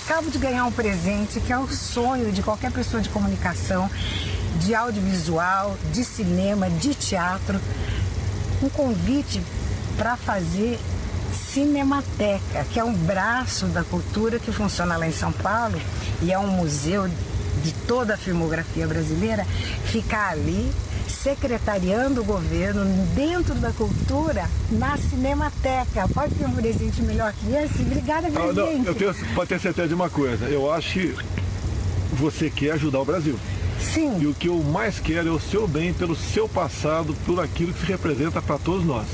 Acabo de ganhar um presente que é o sonho de qualquer pessoa de comunicação, de audiovisual, de cinema, de teatro. Um convite para fazer Cinemateca, que é um braço da cultura que funciona lá em São Paulo e é um museu de toda a filmografia brasileira. Ficar ali, secretariando o governo dentro da cultura na Cinemateca. Pode ter um presente melhor que esse? Obrigada, presidente. Pode ter certeza de uma coisa, eu acho que você quer ajudar o Brasil. Sim. E o que eu mais quero é o seu bem pelo seu passado, por aquilo que se representa para todos nós.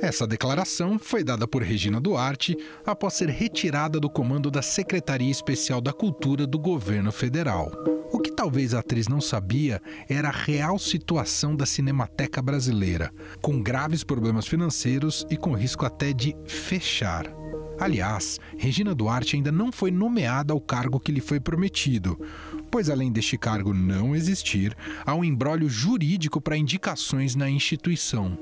Essa declaração foi dada por Regina Duarte após ser retirada do comando da Secretaria Especial da Cultura do Governo Federal. O que talvez a atriz não sabia era a real situação da Cinemateca brasileira, com graves problemas financeiros e com risco até de fechar. Aliás, Regina Duarte ainda não foi nomeada ao cargo que lhe foi prometido, pois além deste cargo não existir, há um imbróglio jurídico para indicações na instituição.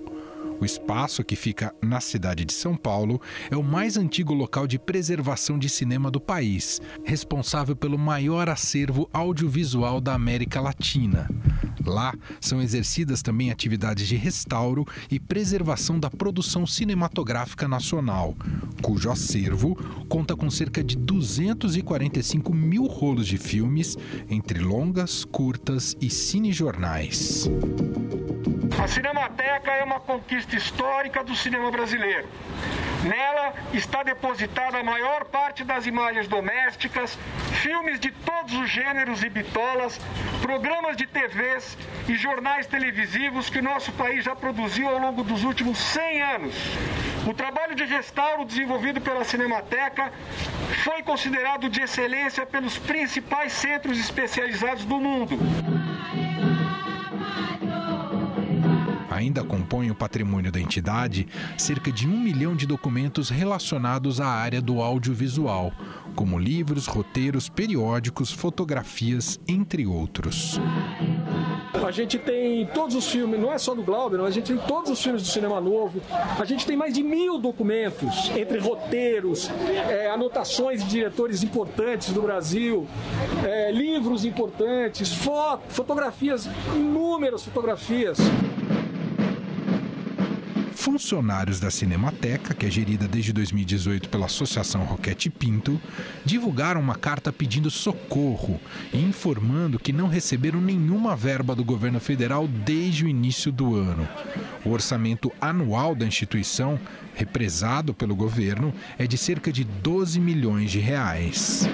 O espaço, que fica na cidade de São Paulo, é o mais antigo local de preservação de cinema do país, responsável pelo maior acervo audiovisual da América Latina. Lá são exercidas também atividades de restauro e preservação da produção cinematográfica nacional, cujo acervo conta com cerca de 245 mil rolos de filmes, entre longas, curtas e cinejornais. A Cinemateca é uma conquista histórica do cinema brasileiro. Nela está depositada a maior parte das imagens domésticas, filmes de todos os gêneros e bitolas, programas de TVs e jornais televisivos que o nosso país já produziu ao longo dos últimos 100 anos. O trabalho de restauro desenvolvido pela Cinemateca foi considerado de excelência pelos principais centros especializados do mundo. Ainda compõe o patrimônio da entidade cerca de 1 milhão de documentos relacionados à área do audiovisual, como livros, roteiros, periódicos, fotografias, entre outros. A gente tem todos os filmes, não é só do Glauber, mas a gente tem todos os filmes do cinema novo. A gente tem mais de 1000 documentos, entre roteiros, anotações de diretores importantes do Brasil, livros importantes, fotografias, inúmeras fotografias. Funcionários da Cinemateca, que é gerida desde 2018 pela Associação Roquete Pinto, divulgaram uma carta pedindo socorro e informando que não receberam nenhuma verba do governo federal desde o início do ano. O orçamento anual da instituição, represado pelo governo, é de cerca de 12 milhões de reais.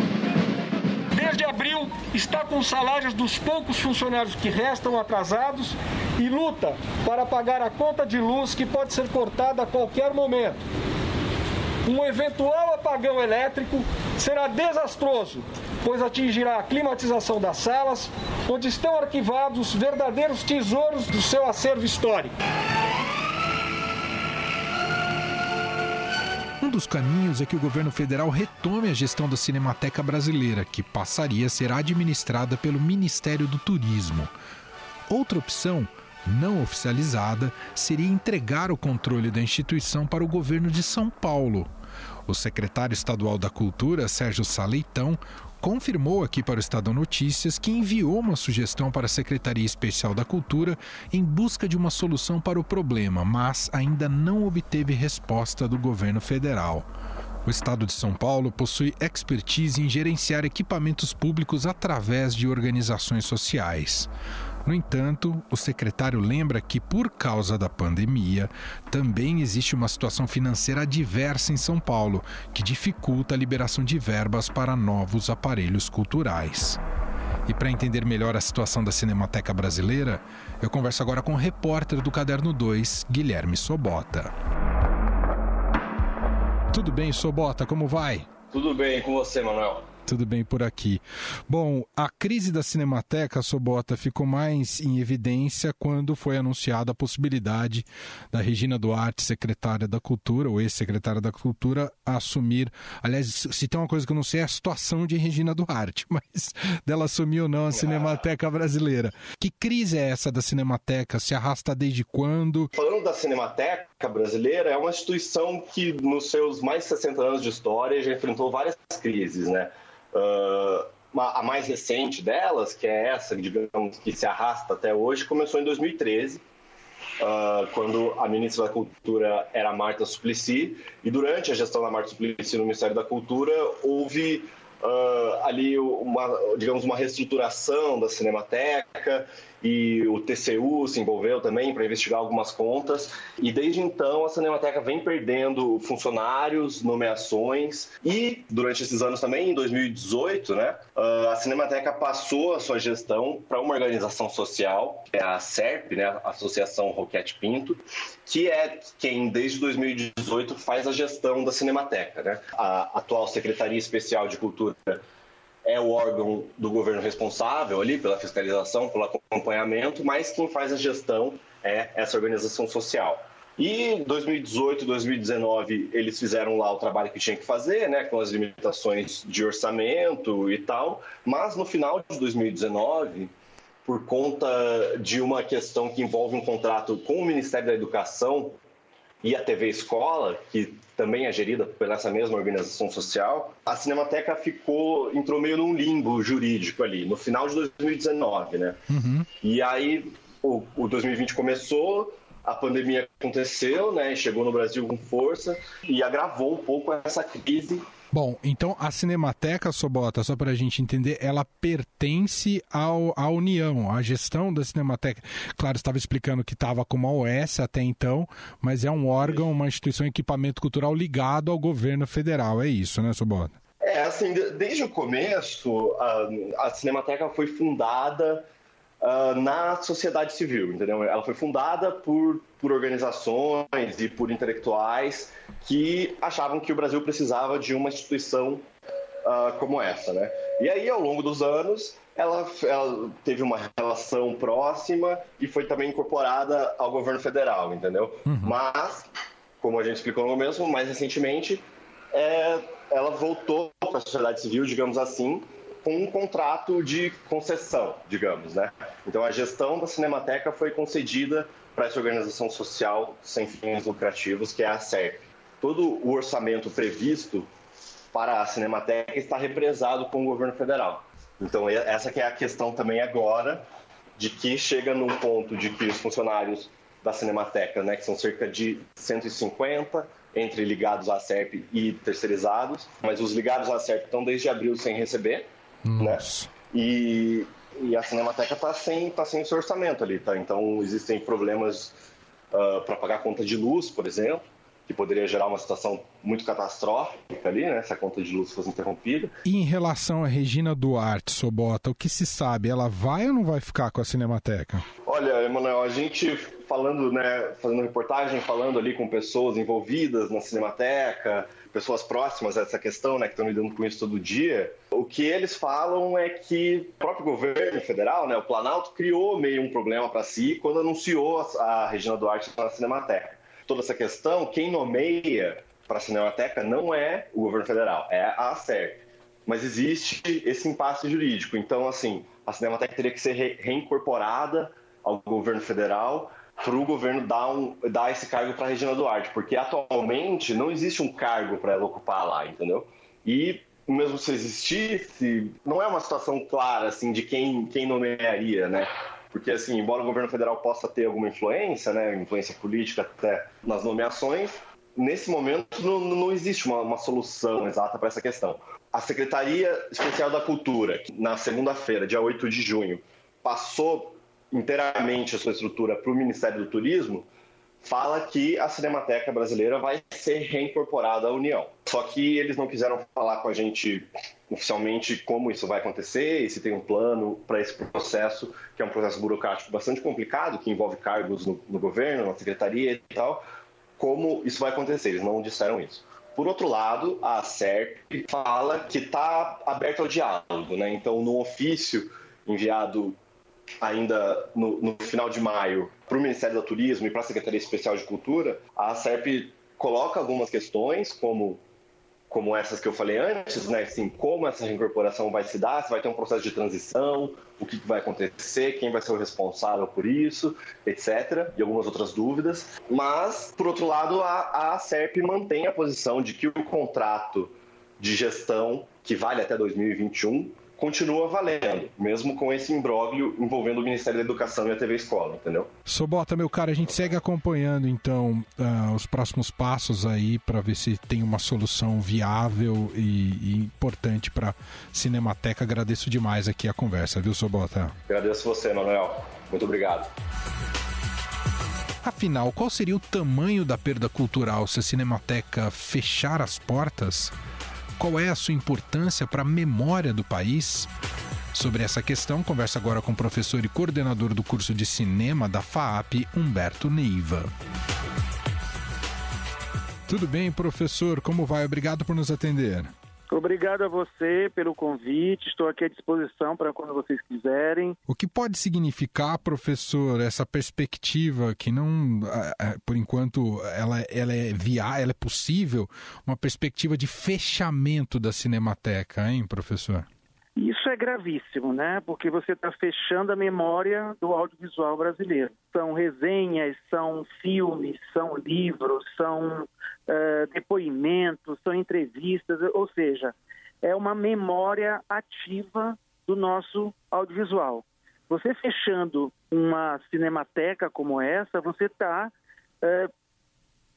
Desde abril, está com os salários dos poucos funcionários que restam atrasados e luta para pagar a conta de luz que pode ser cortada a qualquer momento. Um eventual apagão elétrico será desastroso, pois atingirá a climatização das salas, onde estão arquivados verdadeiros tesouros do seu acervo histórico. Um dos caminhos é que o governo federal retome a gestão da Cinemateca brasileira, que passaria a ser administrada pelo Ministério do Turismo. Outra opção, não oficializada, seria entregar o controle da instituição para o governo de São Paulo. O secretário estadual da Cultura, Sérgio Sá Leitão, confirmou aqui para o Estadão Notícias que enviou uma sugestão para a Secretaria Especial da Cultura em busca de uma solução para o problema, mas ainda não obteve resposta do governo federal. O estado de São Paulo possui expertise em gerenciar equipamentos públicos através de organizações sociais. No entanto, o secretário lembra que, por causa da pandemia, também existe uma situação financeira adversa em São Paulo, que dificulta a liberação de verbas para novos aparelhos culturais. E para entender melhor a situação da Cinemateca brasileira, eu converso agora com o repórter do Caderno 2, Guilherme Sobota. Tudo bem, Sobota? Como vai? Tudo bem com você, Manuel. Tudo bem por aqui. Bom, a crise da Cinemateca, Sobota, ficou mais em evidência quando foi anunciada a possibilidade da Regina Duarte, secretária da Cultura, ou ex-secretária da Cultura, assumir... Aliás, se tem uma coisa que eu não sei é a situação de Regina Duarte, mas dela assumir ou não a Cinemateca brasileira. Que crise é essa da Cinemateca? Se arrasta desde quando? Falando da Cinemateca brasileira, é uma instituição que nos seus mais de 60 anos de história já enfrentou várias crises, né? A mais recente delas, que é essa, digamos, que se arrasta até hoje, começou em 2013, quando a ministra da Cultura era Marta Suplicy, e durante a gestão da Marta Suplicy no Ministério da Cultura, houve ali uma reestruturação da Cinemateca, e o TCU se envolveu também para investigar algumas contas, e desde então a Cinemateca vem perdendo funcionários, nomeações, e durante esses anos também, em 2018, né, a Cinemateca passou a sua gestão para uma organização social, que é a ASERP, né, a Associação Roquete Pinto, que é quem desde 2018 faz a gestão da Cinemateca, né? A atual Secretaria Especial de Cultura é o órgão do governo responsável ali pela fiscalização, pelo acompanhamento, mas quem faz a gestão é essa organização social. E em 2018, 2019, eles fizeram lá o trabalho que tinha que fazer, né, com as limitações de orçamento e tal, mas no final de 2019, por conta de uma questão que envolve um contrato com o Ministério da Educação e a TV Escola, que também é gerida por essa mesma organização social, a Cinemateca entrou meio num limbo jurídico ali, no final de 2019, né? Uhum. E aí o 2020 começou, a pandemia aconteceu, né? Chegou no Brasil com força e agravou um pouco essa crise. Bom, então a Cinemateca, Sobota, só para a gente entender, ela pertence à União, à gestão da Cinemateca. Claro, estava explicando que estava como a OS até então, mas é um órgão, uma instituição, equipamento cultural ligado ao governo federal, é isso, né, Sobota? Assim, desde o começo, a Cinemateca foi fundada na sociedade civil, entendeu? Ela foi fundada por organizações e por intelectuais que achavam que o Brasil precisava de uma instituição como essa, né? E aí, ao longo dos anos, ela teve uma relação próxima e foi também incorporada ao governo federal, entendeu? Uhum. Mas, como a gente explicou no começo, mais recentemente, ela voltou para a sociedade civil, digamos assim, com um contrato de concessão, digamos, né? Então, a gestão da Cinemateca foi concedida para essa organização social sem fins lucrativos, que é a ASERP. Todo o orçamento previsto para a Cinemateca está represado com o governo federal. Então, essa que é a questão também agora, de que chega num ponto de que os funcionários da Cinemateca, né, que são cerca de 150, entre ligados à ASERP e terceirizados, mas os ligados à ASERP estão desde abril sem receber, né? E a Cinemateca está sem o seu orçamento ali, tá? Então existem problemas para pagar a conta de luz, por exemplo, que poderia gerar uma situação muito catastrófica ali, né, se a conta de luz fosse interrompida. E em relação a Regina Duarte, Sobota, o que se sabe? Ela vai ou não vai ficar com a Cinemateca? Olha, Emanuel, a gente falando, né, fazendo reportagem, falando ali com pessoas envolvidas na Cinemateca, pessoas próximas a essa questão, né, que estão lidando com isso todo dia, o que eles falam é que o próprio governo federal, né, o Planalto, criou meio um problema para si quando anunciou a Regina Duarte na Cinemateca. Toda essa questão, quem nomeia para a Cinemateca não é o governo federal, é a ASERP. Mas existe esse impasse jurídico. Então, assim, a Cinemateca teria que ser reincorporada ao governo federal para o governo dar esse cargo para a Regina Duarte, porque atualmente não existe um cargo para ela ocupar lá, entendeu? E mesmo se existisse, não é uma situação clara assim, de quem nomearia, né? Porque, assim, embora o governo federal possa ter alguma influência, né, influência política até nas nomeações, nesse momento não existe uma solução exata para essa questão. A Secretaria Especial da Cultura, na segunda-feira, dia 8 de junho, passou inteiramente a sua estrutura para o Ministério do Turismo, fala que a Cinemateca brasileira vai ser reincorporada à União. Só que eles não quiseram falar com a gente oficialmente como isso vai acontecer e se tem um plano para esse processo, que é um processo burocrático bastante complicado, que envolve cargos no governo, na secretaria e tal, como isso vai acontecer. Eles não disseram isso. Por outro lado, a ASERP fala que está aberta ao diálogo, né? Então, no ofício enviado ainda no final de maio para o Ministério do Turismo e para a Secretaria Especial de Cultura, a ASERP coloca algumas questões, como essas que eu falei antes, né? Assim, como essa reincorporação vai se dar, se vai ter um processo de transição, o que vai acontecer, quem vai ser o responsável por isso, etc. E algumas outras dúvidas. Mas, por outro lado, a ASERP mantém a posição de que o contrato de gestão, que vale até 2021, continua valendo, mesmo com esse imbróglio envolvendo o Ministério da Educação e a TV Escola, entendeu? Sobota, meu cara, a gente segue acompanhando, então, os próximos passos aí para ver se tem uma solução viável e importante para Cinemateca. Agradeço demais aqui a conversa, viu, Sobota? Agradeço você, Manuel. Muito obrigado. Afinal, qual seria o tamanho da perda cultural se a Cinemateca fechar as portas? Qual é a sua importância para a memória do país? Sobre essa questão, converso agora com o professor e coordenador do curso de cinema da FAAP, Humberto Neiva. Tudo bem, professor? Como vai? Obrigado por nos atender. Obrigado a você pelo convite, estou aqui à disposição para quando vocês quiserem. O que pode significar, professor, essa perspectiva que não, por enquanto, ela é possível, uma perspectiva de fechamento da Cinemateca, hein, professor? Isso é gravíssimo, né? Porque você está fechando a memória do audiovisual brasileiro. São resenhas, são filmes, são livros, são depoimentos, são entrevistas, ou seja, é uma memória ativa do nosso audiovisual. Você fechando uma cinemateca como essa, você está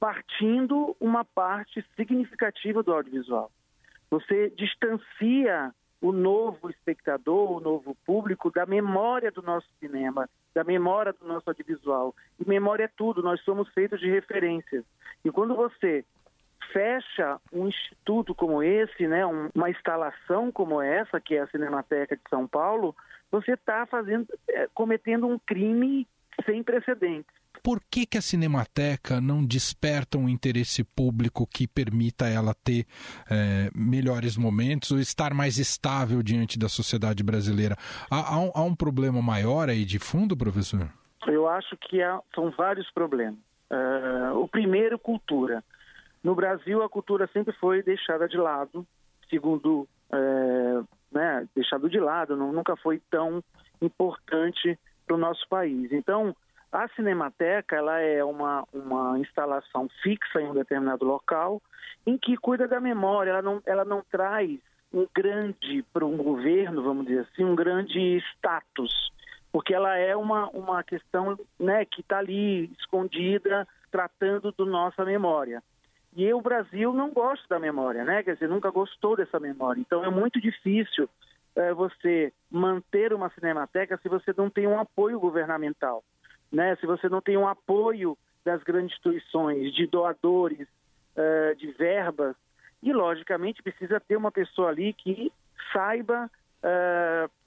partindo uma parte significativa do audiovisual. Você distancia o novo espectador, o novo público, da memória do nosso cinema, da memória do nosso audiovisual. E memória é tudo, nós somos feitos de referências. E quando você fecha um instituto como esse, né, uma instalação como essa, que é a Cinemateca de São Paulo, você está cometendo um crime sem precedentes. Por que a Cinemateca não desperta um interesse público que permita ela ter melhores momentos ou estar mais estável diante da sociedade brasileira? Há um problema maior aí de fundo, professor? Eu acho que são vários problemas. O primeiro, cultura. No Brasil, a cultura sempre foi deixada de lado, deixado de lado, nunca foi tão importante para o nosso país. Então, a Cinemateca, ela é uma instalação fixa em um determinado local em que cuida da memória, ela não traz para um governo, vamos dizer assim, um grande status, porque ela é uma questão, né, que está ali escondida, tratando da nossa memória. E o Brasil não gosta da memória, né? Quer dizer, nunca gostou dessa memória. Então é muito difícil você manter uma cinemateca se você não tem um apoio governamental, né? Se você não tem um apoio das grandes instituições, de doadores, de verbas. E, logicamente, precisa ter uma pessoa ali que saiba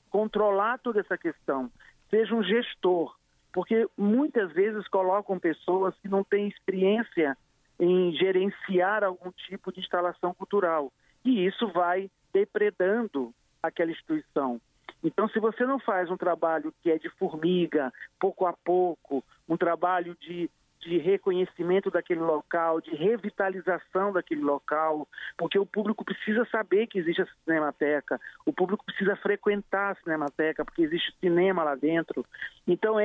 controlar toda essa questão, seja um gestor, porque muitas vezes colocam pessoas que não têm experiência em gerenciar algum tipo de instalação cultural. E isso vai depredando aquela instituição. Então, se você não faz um trabalho que é de formiga, pouco a pouco, um trabalho de reconhecimento daquele local, de revitalização daquele local, porque o público precisa saber que existe a Cinemateca, o público precisa frequentar a Cinemateca, porque existe cinema lá dentro. Então,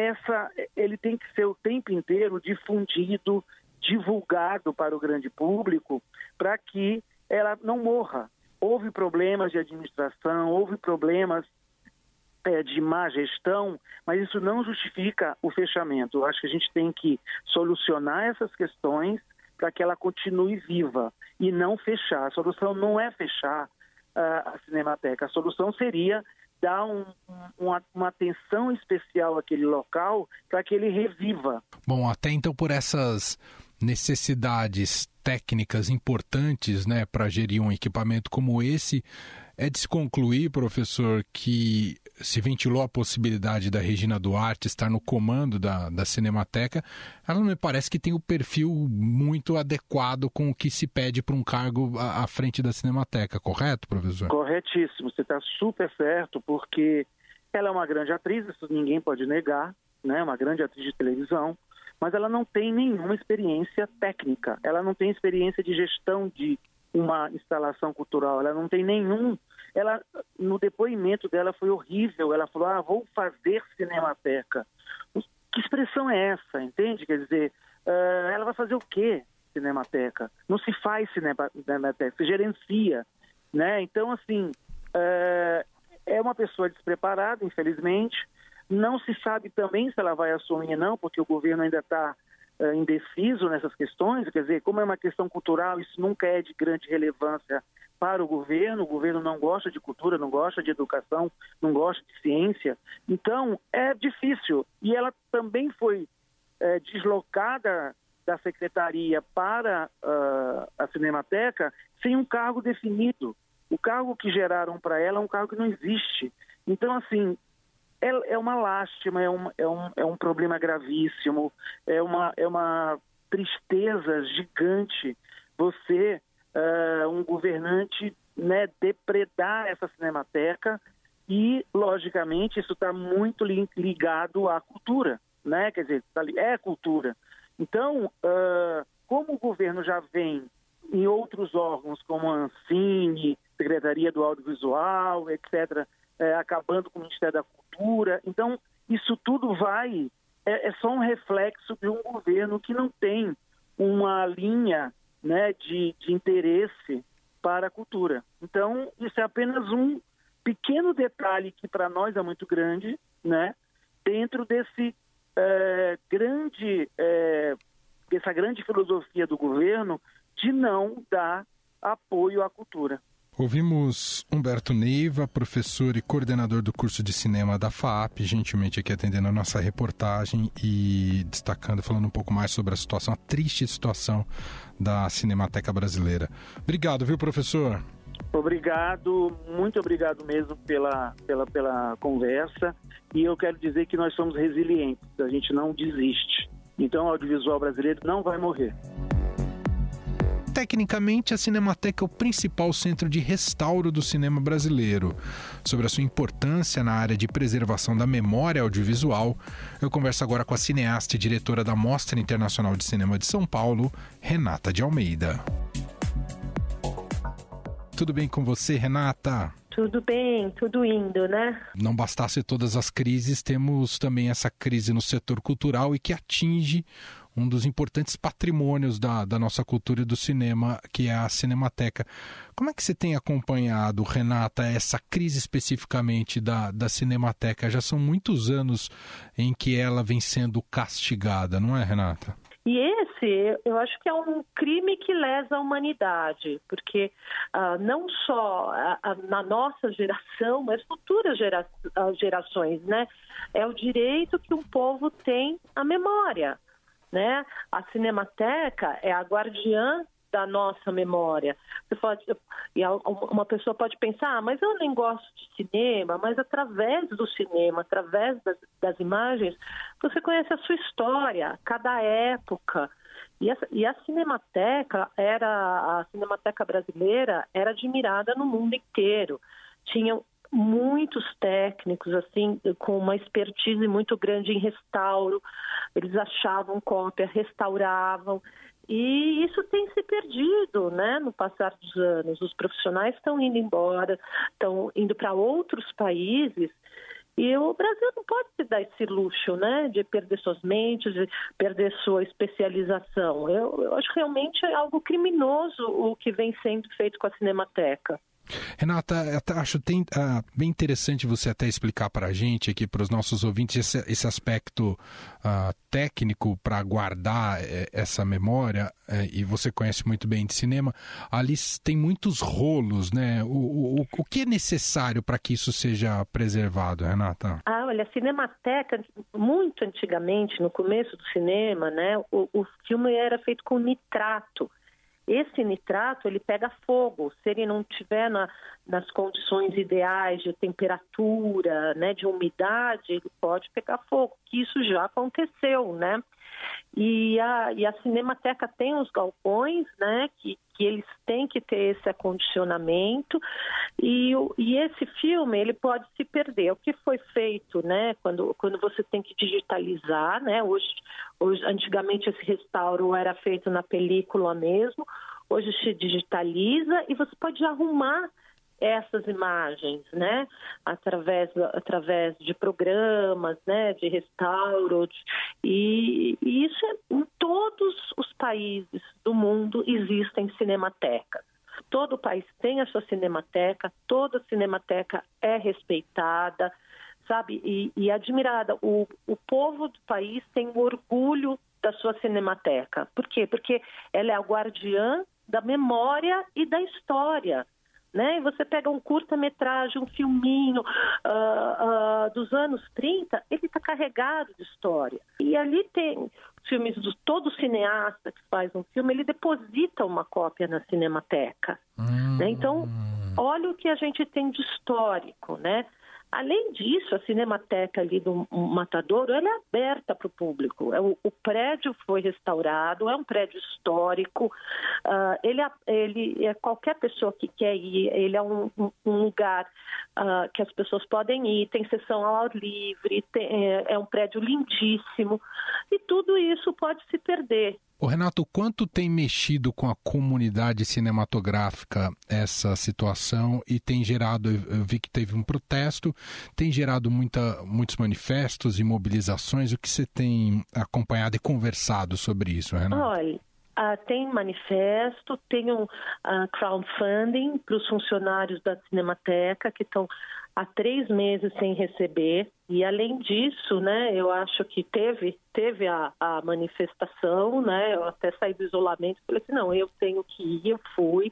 ele tem que ser o tempo inteiro difundido, divulgado para o grande público, para que ela não morra. Houve problemas de administração, houve problemas de má gestão, mas isso não justifica o fechamento. Eu acho que a gente tem que solucionar essas questões para que ela continue viva e não fechar. A solução não é fechar a Cinemateca, a solução seria dar uma atenção especial àquele local para que ele reviva. Bom, até então por essas necessidades técnicas importantes, né, para gerir um equipamento como esse, É de se concluir, professor, que se ventilou a possibilidade da Regina Duarte estar no comando da Cinemateca. Ela não me parece que tem o perfil muito adequado com o que se pede para um cargo à frente da Cinemateca, correto, professor? Corretíssimo, você está super certo, porque ela é uma grande atriz, isso ninguém pode negar, né? Uma grande atriz de televisão, mas ela não tem nenhuma experiência técnica, ela não tem experiência de gestão de uma instalação cultural, ela não tem nenhum. Ela, no depoimento dela foi horrível, ela falou, vou fazer Cinemateca. Que expressão é essa, entende? Quer dizer, ela vai fazer o quê, Cinemateca? Não se faz Cinemateca, se gerencia, né? Então, assim, é uma pessoa despreparada, infelizmente. Não se sabe também se ela vai assumir ou não, porque o governo ainda está indeciso nessas questões. Quer dizer, como é uma questão cultural, isso nunca é de grande relevância para o governo não gosta de cultura, não gosta de educação, não gosta de ciência. Então, é difícil. E ela também foi deslocada da secretaria para a Cinemateca sem um cargo definido. O cargo que geraram para ela é um cargo que não existe. Então, assim, é uma lástima, é um problema gravíssimo, é uma tristeza gigante você, um governante, né, depredar essa Cinemateca e, logicamente, isso está muito ligado à cultura, né? Quer dizer, é cultura. Então, como o governo já vem em outros órgãos, como a Ancine, Secretaria do Audiovisual, etc., acabando com o Ministério da Cultura. Então, isso tudo é só um reflexo de um governo que não tem uma linha, né, de interesse para a cultura. Então, isso é apenas um pequeno detalhe que para nós é muito grande, né, dentro desse dessa grande filosofia do governo de não dar apoio à cultura. Ouvimos Humberto Neiva, professor e coordenador do curso de cinema da FAAP, gentilmente aqui atendendo a nossa reportagem e destacando, falando um pouco mais sobre a situação, a triste situação da Cinemateca Brasileira. Obrigado, viu, professor? Obrigado, muito obrigado mesmo pela conversa, e eu quero dizer que nós somos resilientes, a gente não desiste. Então o audiovisual brasileiro não vai morrer. Tecnicamente, a Cinemateca é o principal centro de restauro do cinema brasileiro. Sobre a sua importância na área de preservação da memória audiovisual, eu converso agora com a cineasta e diretora da Mostra Internacional de Cinema de São Paulo, Renata de Almeida. Tudo bem com você, Renata? Tudo bem, tudo indo, né? Não bastasse todas as crises, temos também essa crise no setor cultural e que atinge um dos importantes patrimônios da nossa cultura e do cinema, que é a Cinemateca. Como é que você tem acompanhado, Renata, essa crise especificamente da Cinemateca? Já são muitos anos em que ela vem sendo castigada, não é, Renata? E esse, eu acho que é um crime que lesa a humanidade, porque não só na nossa geração, mas futuras gerações, né? É o direito que um povo tem à memória, né? A Cinemateca é a guardiã da nossa memória. Uma pessoa pode pensar, mas eu nem gosto de cinema, mas através do cinema, através das imagens, você conhece a sua história, cada época. E a Cinemateca brasileira era admirada no mundo inteiro. Tinha muitos técnicos, assim, com uma expertise muito grande em restauro. Eles achavam cópia, restauravam. E isso tem se perdido, né, no passar dos anos. Os profissionais estão indo embora, estão indo para outros países. E o Brasil não pode se dar esse luxo, né, de perder suas mentes, de perder sua especialização. Eu acho que realmente é algo criminoso o que vem sendo feito com a Cinemateca. Renata, acho bem interessante você até explicar para a gente aqui, para os nossos ouvintes, esse aspecto técnico para guardar essa memória, e você conhece muito bem de cinema. Ali tem muitos rolos, né? O que é necessário para que isso seja preservado, Renata? Olha, a Cinemateca, muito antigamente, no começo do cinema, né, o filme era feito com nitrato. esse nitrato ele pega fogo. Se ele não estiver nas condições ideais de temperatura, né, de umidade, ele pode pegar fogo, que isso já aconteceu, né? E a Cinemateca tem os galpões, né, que eles têm que ter esse acondicionamento, e esse filme ele pode se perder. O que foi feito, né, quando você tem que digitalizar, né, hoje, antigamente esse restauro era feito na película mesmo, hoje se digitaliza e você pode arrumar essas imagens, né, através de programas, né, de restauro, e isso em todos os países do mundo existem cinematecas. Todo país tem a sua cinemateca, toda cinemateca é respeitada, sabe, e admirada. O povo do país tem orgulho da sua cinemateca. Por quê? Porque ela é a guardiã da memória e da história. Né? E você pega um curta-metragem, um filminho dos anos 30, ele está carregado de história. E ali tem filmes de todo cineasta que faz um filme, ele deposita uma cópia na Cinemateca. Né? Então, olha o que a gente tem de histórico, né? Além disso, a Cinemateca ali do Matadouro, ela é aberta para o público. O prédio foi restaurado, é um prédio histórico. Ele é qualquer pessoa que quer ir, ele é um lugar que as pessoas podem ir, tem sessão ao ar livre, é um prédio lindíssimo. E tudo isso pode se perder. Ô Renato, quanto tem mexido com a comunidade cinematográfica essa situação e tem gerado, eu vi que teve um protesto, tem gerado muitos manifestos e mobilizações, o que você tem acompanhado e conversado sobre isso, Renato? Olha, tem manifesto, tem um crowdfunding para os funcionários da Cinemateca que estão há 3 meses sem receber. E além disso, né, eu acho que teve a manifestação, né, eu até saí do isolamento e falei assim, não, eu tenho que ir, eu fui.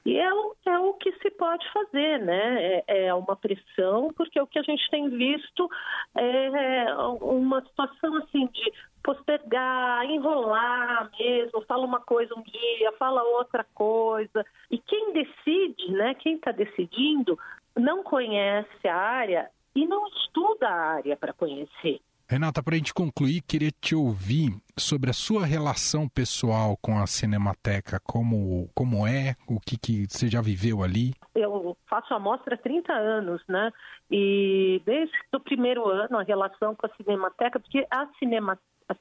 E é o que se pode fazer, né, é uma pressão, porque o que a gente tem visto é uma situação assim de postergar, enrolar mesmo, fala uma coisa um dia, fala outra coisa. E quem decide, né, quem está decidindo, não conhece a área e não estuda a área para conhecer. Renata, para a gente concluir, queria te ouvir sobre a sua relação pessoal com a Cinemateca, como é, o que você já viveu ali. Eu faço a mostra há 30 anos, né? E desde o primeiro ano a relação com a Cinemateca, porque as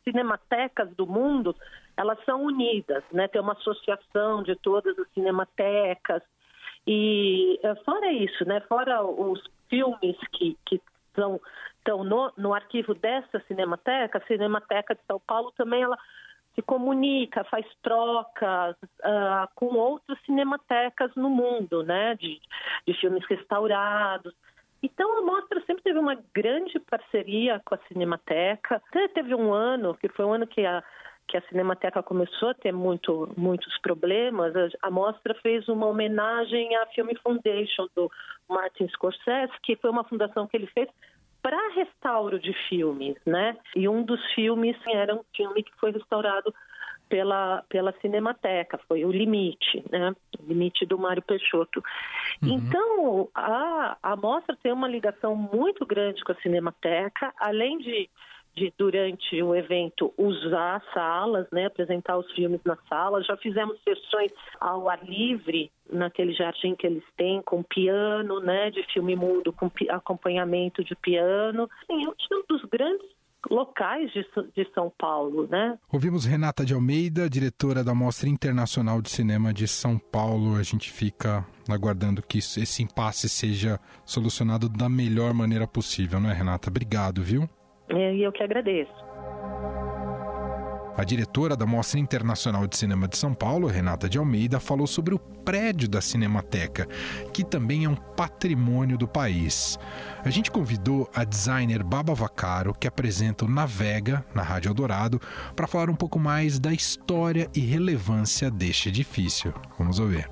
cinematecas do mundo, elas são unidas, né? Tem uma associação de todas as cinematecas. E fora isso, né? Fora os filmes que estão no arquivo dessa Cinemateca, a Cinemateca de São Paulo também ela se comunica, faz trocas com outras cinematecas no mundo, né? De filmes restaurados. Então a mostra sempre teve uma grande parceria com a Cinemateca. Até teve um ano, que foi um ano que a Cinemateca começou a ter muitos problemas. A mostra fez uma homenagem à Film Foundation do Martin Scorsese, que foi uma fundação que ele fez para restauro de filmes, né? E um dos filmes era um filme que foi restaurado pela Cinemateca, foi O Limite, né? O Limite do Mário Peixoto. Uhum. Então, a mostra tem uma ligação muito grande com a Cinemateca, além de durante o evento usar salas, né, apresentar os filmes nas salas. Já fizemos sessões ao ar livre, naquele jardim que eles têm, com piano, né, de filme mudo, com acompanhamento de piano. Sim, é um dos grandes locais de São Paulo, né? Ouvimos Renata de Almeida, diretora da Mostra Internacional de Cinema de São Paulo. A gente fica aguardando que esse impasse seja solucionado da melhor maneira possível, não é, Renata? Obrigado, viu? E eu que agradeço. A diretora da Mostra Internacional de Cinema de São Paulo, Renata de Almeida, falou sobre o prédio da Cinemateca, que também é um patrimônio do país. A gente convidou a designer Baba Vaccaro, que apresenta o Navega, na Rádio Eldorado, para falar um pouco mais da história e relevância deste edifício. Vamos ouvir.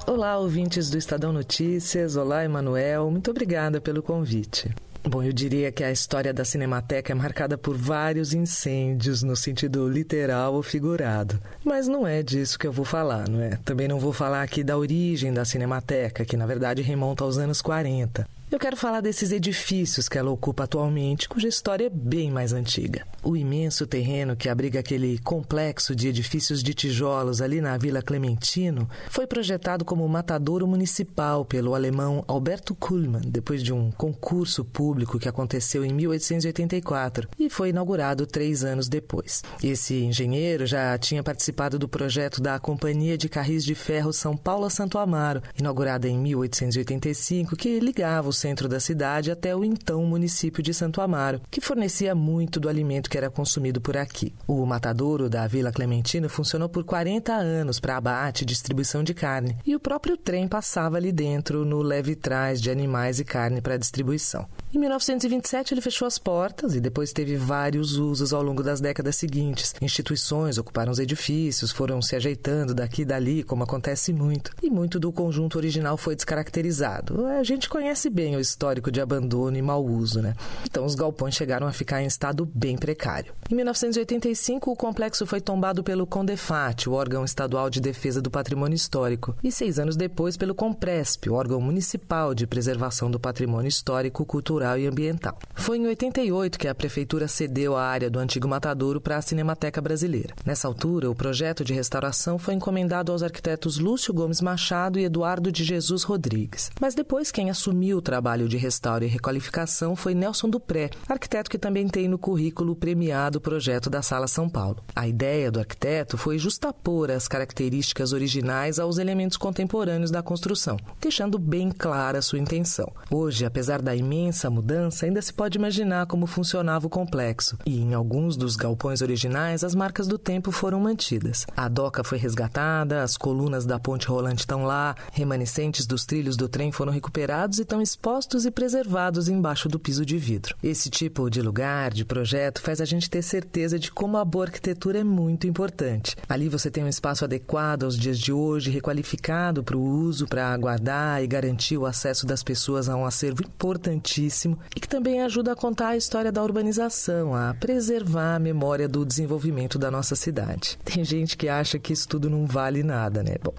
Olá, ouvintes do Estadão Notícias. Olá, Emanuel. Muito obrigada pelo convite. Bom, eu diria que a história da Cinemateca é marcada por vários incêndios, no sentido literal ou figurado. Mas não é disso que eu vou falar, não é? Também não vou falar aqui da origem da Cinemateca, que na verdade remonta aos anos 40. Eu quero falar desses edifícios que ela ocupa atualmente, cuja história é bem mais antiga. O imenso terreno que abriga aquele complexo de edifícios de tijolos ali na Vila Clementino foi projetado como matadouro municipal pelo alemão Alberto Kuhlmann, depois de um concurso público que aconteceu em 1884 e foi inaugurado 3 anos depois. Esse engenheiro já tinha participado do projeto da Companhia de Carris de Ferro São Paulo a Santo Amaro, inaugurada em 1885, que ligava o centro da cidade até o então município de Santo Amaro, que fornecia muito do alimento que era consumido por aqui. O matadouro da Vila Clementino funcionou por 40 anos para abate e distribuição de carne, e o próprio trem passava ali dentro no leve-trás de animais e carne para distribuição. Em 1927 ele fechou as portas e depois teve vários usos ao longo das décadas seguintes. Instituições ocuparam os edifícios, foram se ajeitando daqui e dali, como acontece muito, e muito do conjunto original foi descaracterizado. A gente conhece bem o histórico de abandono e mau uso, né? Então os galpões chegaram a ficar em estado bem precário. Em 1985, o complexo foi tombado pelo CONDEFAT, o órgão estadual de defesa do patrimônio histórico, e 6 anos depois pelo COMPRESP, o órgão municipal de preservação do patrimônio histórico, cultural e ambiental. Foi em 88 que a prefeitura cedeu a área do antigo matadouro para a Cinemateca Brasileira. Nessa altura, o projeto de restauração foi encomendado aos arquitetos Lúcio Gomes Machado e Eduardo de Jesus Rodrigues. Mas depois quem assumiu o trabalho de restauro e requalificação foi Nelson Dupré, arquiteto que também tem no currículo o premiado projeto da Sala São Paulo. A ideia do arquiteto foi justapor as características originais aos elementos contemporâneos da construção, deixando bem clara a sua intenção. Hoje, apesar da imensa mudança, ainda se pode imaginar como funcionava o complexo, e em alguns dos galpões originais as marcas do tempo foram mantidas. A doca foi resgatada, as colunas da ponte rolante estão lá, remanescentes dos trilhos do trem foram recuperados e estão expostos e preservados embaixo do piso de vidro. Esse tipo de lugar, de projeto, faz a gente ter certeza de como a boa arquitetura é muito importante. Ali você tem um espaço adequado aos dias de hoje, requalificado para o uso, para guardar e garantir o acesso das pessoas a um acervo importantíssimo e que também ajuda a contar a história da urbanização, a preservar a memória do desenvolvimento da nossa cidade. Tem gente que acha que isso tudo não vale nada, né? Bom,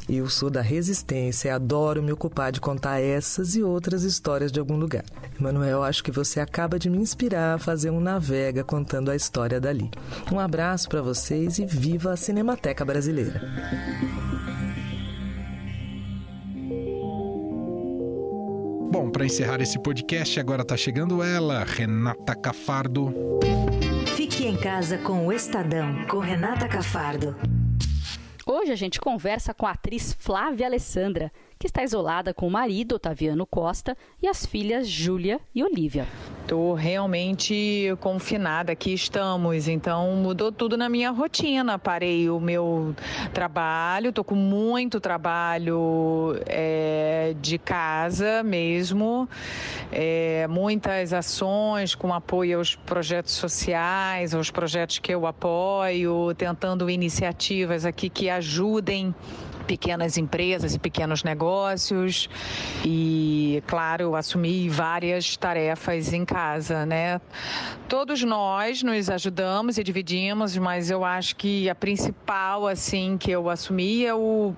eu sou da resistência e adoro me ocupar de contar essas e outras histórias de algum lugar. Manuel, acho que você acaba de me inspirar a fazer um Navega contando a história dali. Um abraço para vocês e viva a Cinemateca Brasileira! Bom, para encerrar esse podcast, agora está chegando ela, Renata Cafardo. Fique em casa com o Estadão, com Renata Cafardo. Hoje a gente conversa com a atriz Flávia Alessandra, que está isolada com o marido, Otaviano Costa, e as filhas Júlia e Olivia. Estou realmente confinada, aqui estamos, então mudou tudo na minha rotina. Parei o meu trabalho, estou com muito trabalho de casa mesmo, muitas ações com apoio aos projetos sociais, aos projetos que eu apoio, tentando iniciativas aqui que ajudem pequenas empresas e pequenos negócios e, claro, eu assumi várias tarefas em casa, né? Todos nós nos ajudamos e dividimos, mas eu acho que a principal, assim, que eu assumi é o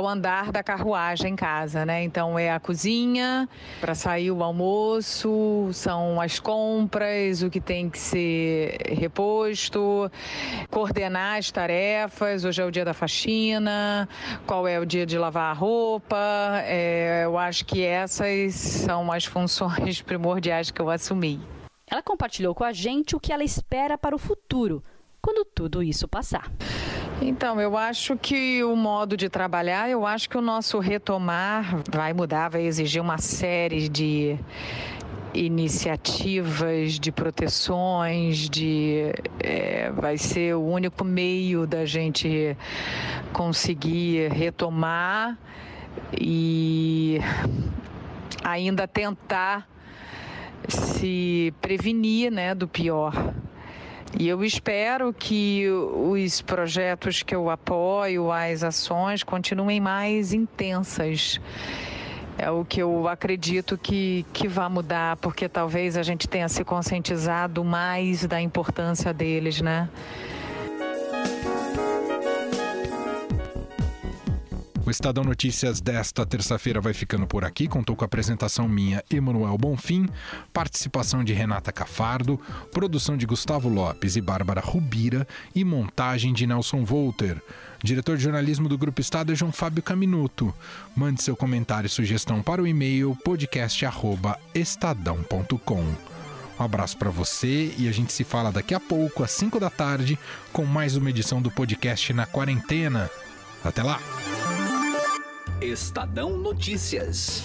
andar da carruagem em casa, né? Então, é a cozinha, para sair o almoço, são as compras, o que tem que ser reposto, coordenar as tarefas, hoje é o dia da faxina, qual é o dia de lavar a roupa, eu acho que essas são as funções primordiais que eu assumi. Ela compartilhou com a gente o que ela espera para o futuro, quando tudo isso passar. Então, eu acho que o modo de trabalhar, eu acho que o nosso retomar vai mudar, vai exigir uma série de iniciativas, de proteções, vai ser o único meio da gente conseguir retomar e ainda tentar se prevenir, né, do pior. E eu espero que os projetos que eu apoio, as ações, continuem mais intensas. É o que eu acredito que vai mudar, porque talvez a gente tenha se conscientizado mais da importância deles, né? O Estadão Notícias desta terça-feira vai ficando por aqui. Contou com a apresentação minha, Emanuel Bonfim, participação de Renata Cafardo, produção de Gustavo Lopes e Bárbara Rubira e montagem de Nelson Volter. Diretor de jornalismo do Grupo Estado é João Fábio Caminuto. Mande seu comentário e sugestão para o e-mail podcast@estadão.com. Um abraço para você e a gente se fala daqui a pouco, às 5 da tarde, com mais uma edição do podcast Na Quarentena. Até lá! Estadão Notícias.